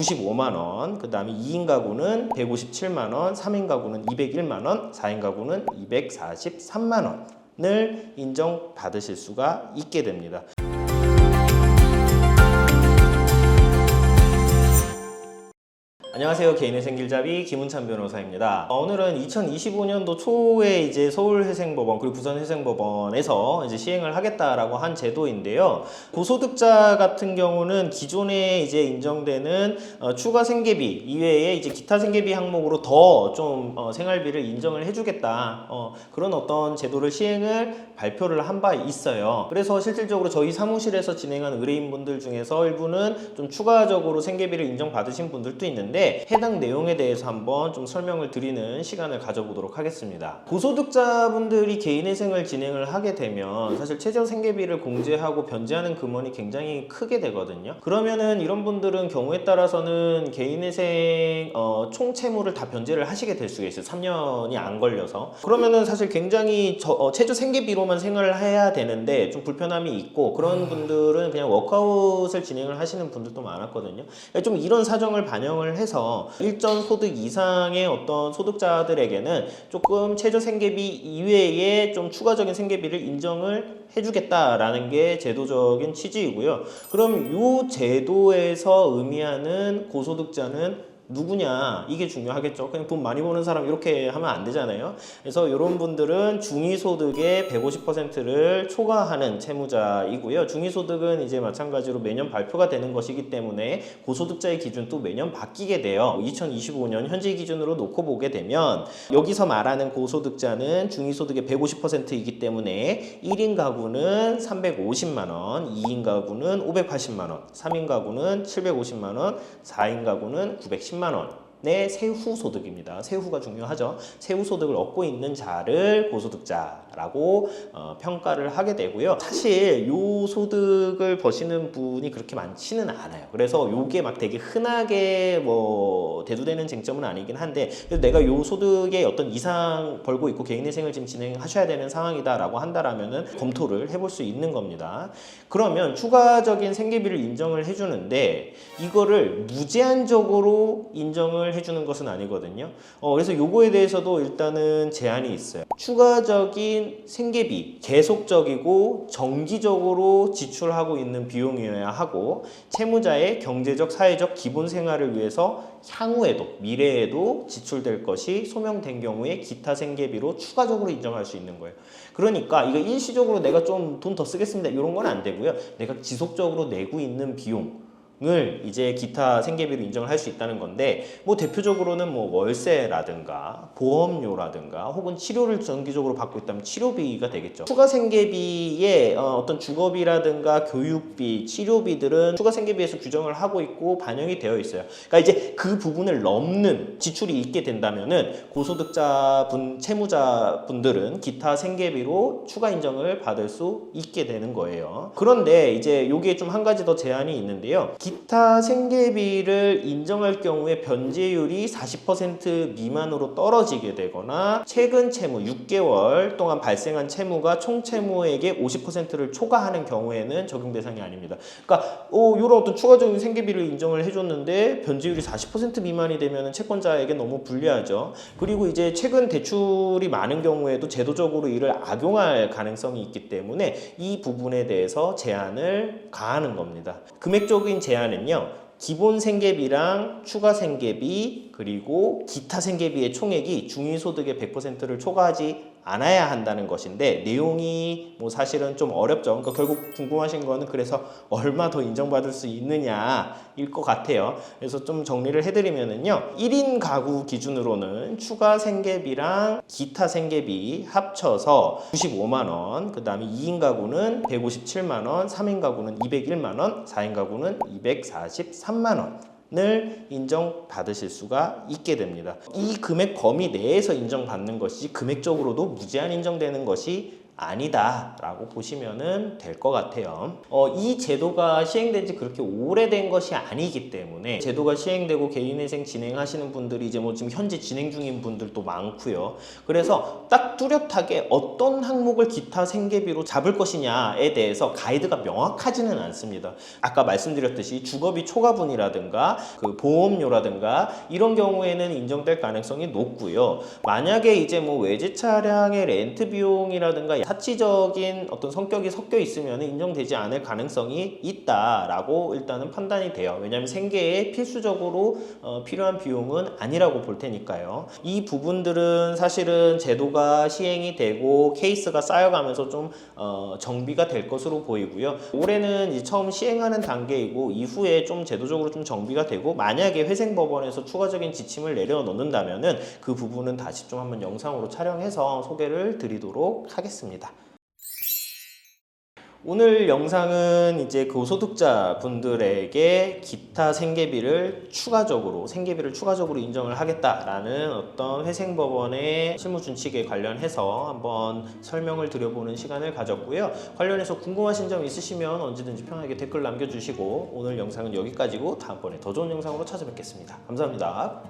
95만 원, 그 다음에 2인 가구는 157만 원, 3인 가구는 201만 원, 4인 가구는 243만 원을 인정받으실 수가 있게 됩니다. 안녕하세요. 개인의 생길잡이 김은찬 변호사입니다. 오늘은 2025년도 초에 이제 서울회생법원 그리고 부산회생법원에서 이제 시행을 하겠다라고 한 제도인데요. 고소득자 같은 경우는 기존에 이제 인정되는 추가 생계비 이외에 이제 기타 생계비 항목으로 더 좀 생활비를 인정을 해주겠다. 그런 어떤 제도를 시행을 발표를 한 바 있어요. 그래서 실질적으로 저희 사무실에서 진행한 의뢰인분들 중에서 일부는 좀 추가적으로 생계비를 인정받으신 분들도 있는데 해당 내용에 대해서 한번 좀 설명을 드리는 시간을 가져보도록 하겠습니다. 고소득자분들이 개인회생을 진행을 하게 되면 사실 최저 생계비를 공제하고 변제하는 금원이 굉장히 크게 되거든요. 그러면은 이런 분들은 경우에 따라서는 개인회생 총 채무를 다 변제를 하시게 될 수가 있어요. 3년이 안 걸려서. 그러면은 사실 굉장히 최저 생계비로만 생활을 해야 되는데 좀 불편함이 있고 그런 분들은 그냥 워크아웃을 진행을 하시는 분들도 많았거든요. 좀 이런 사정을 반영을 해서 일정 소득 이상의 어떤 소득자들에게는 조금 최저 생계비 이외에 좀 추가적인 생계비를 인정을 해주겠다라는 게 제도적인 취지이고요. 그럼 이 제도에서 의미하는 고소득자는 누구냐, 이게 중요하겠죠. 그냥 돈 많이 버는 사람 이렇게 하면 안 되잖아요. 그래서 이런 분들은 중위소득의 150%를 초과하는 채무자이고요. 중위소득은 이제 마찬가지로 매년 발표가 되는 것이기 때문에 고소득자의 기준도 매년 바뀌게 돼요. 2025년 현재 기준으로 놓고 보게 되면 여기서 말하는 고소득자는 중위소득의 150%이기 때문에 1인 가구는 350만 원, 2인 가구는 580만 원, 3인 가구는 750만 원, 4인 가구는 910만 원의 세후 소득입니다. 세후가 중요하죠. 세후 소득을 얻고 있는 자를 고소득자라고 평가를 하게 되고요. 사실 요 소득을 버시는 분이 그렇게 많지는 않아요. 그래서 요게 막 되게 흔하게 뭐 대두되는 쟁점은 아니긴 한데 내가 요 소득의 어떤 이상 벌고 있고 개인회생을 지금 진행하셔야 되는 상황이다라고 한다라면은 검토를 해볼 수 있는 겁니다. 그러면 추가적인 생계비를 인정을 해주는데 이거를 무제한적으로 인정을 해주는 것은 아니거든요. 그래서 요거에 대해서도 일단은 제한이 있어요. 추가적인 생계비, 계속적이고 정기적으로 지출하고 있는 비용이어야 하고 채무자의 경제적, 사회적 기본 생활을 위해서 향후에도, 미래에도 지출될 것이 소명된 경우에 기타 생계비로 추가적으로 인정할 수 있는 거예요. 그러니까 이거 일시적으로 내가 좀 돈 더 쓰겠습니다 이런 건 안 되고요. 내가 지속적으로 내고 있는 비용을 이제 기타 생계비로 인정을 할 수 있다는 건데 뭐 대표적으로는 뭐 월세라든가 보험료라든가 혹은 치료를 정기적으로 받고 있다면 치료비가 되겠죠. 추가 생계비의 어떤 주거비라든가 교육비, 치료비들은 추가 생계비에서 규정을 하고 있고 반영이 되어 있어요. 그러니까 이제 그 부분을 넘는 지출이 있게 된다면은 고소득자분, 채무자분들은 기타 생계비로 추가 인정을 받을 수 있게 되는 거예요. 그런데 이제 요게 좀 한 가지 더 제한이 있는데요. 기타 생계비를 인정할 경우에 변제율이 40% 미만으로 떨어지게 되거나 최근 채무 6개월 동안 발생한 채무가 총 채무액의 50%를 초과하는 경우에는 적용 대상이 아닙니다. 그러니까 이런 어떤 추가적인 생계비를 인정을 해줬는데 변제율이 40% 미만이 되면 채권자에게 너무 불리하죠. 그리고 이제 최근 대출이 많은 경우에도 제도적으로 이를 악용할 가능성이 있기 때문에 이 부분에 대해서 제한을 가하는 겁니다. 금액적인 제한은요. 기본 생계비랑 추가 생계비 그리고 기타 생계비의 총액이 중위소득의 100%를 초과하지 않아야 한다는 것인데 내용이 뭐 사실은 좀 어렵죠. 그러니까 결국 궁금하신 거는 그래서 얼마 더 인정받을 수 있느냐일 것 같아요. 그래서 좀 정리를 해드리면은요. 1인 가구 기준으로는 추가 생계비랑 기타 생계비 합쳐서 95만 원, 그 다음에 2인 가구는 157만 원, 3인 가구는 201만 원, 4인 가구는 243만 원. 을 인정받으실 수가 있게 됩니다. 이 금액 범위 내에서 인정받는 것이 금액적으로도 무제한 인정되는 것이 아니다라고 보시면은 될 것 같아요. 이 제도가 시행된 지 그렇게 오래된 것이 아니기 때문에 제도가 시행되고 개인회생 진행하시는 분들이 이제 뭐 지금 현재 진행 중인 분들도 많고요. 그래서 딱 뚜렷하게 어떤 항목을 기타 생계비로 잡을 것이냐에 대해서 가이드가 명확하지는 않습니다. 아까 말씀드렸듯이 주거비 초과분이라든가 그 보험료라든가 이런 경우에는 인정될 가능성이 높고요. 만약에 이제 뭐 외제 차량의 렌트 비용이라든가 사치적인 어떤 성격이 섞여 있으면 인정되지 않을 가능성이 있다라고 일단은 판단이 돼요. 왜냐하면 생계에 필수적으로 필요한 비용은 아니라고 볼 테니까요. 이 부분들은 사실은 제도가 시행이 되고 케이스가 쌓여가면서 좀 정비가 될 것으로 보이고요. 올해는 이제 처음 시행하는 단계이고 이후에 좀 제도적으로 좀 정비가 되고 만약에 회생법원에서 추가적인 지침을 내려놓는다면은 그 부분은 다시 좀 한번 영상으로 촬영해서 소개를 드리도록 하겠습니다. 오늘 영상은 이제 고소득자 분들에게 기타 생계비를 추가적으로 인정을 하겠다라는 어떤 회생법원의 실무준칙에 관련해서 한번 설명을 드려보는 시간을 가졌고요. 관련해서 궁금하신 점 있으시면 언제든지 편하게 댓글 남겨주시고 오늘 영상은 여기까지고 다음번에 더 좋은 영상으로 찾아뵙겠습니다. 감사합니다.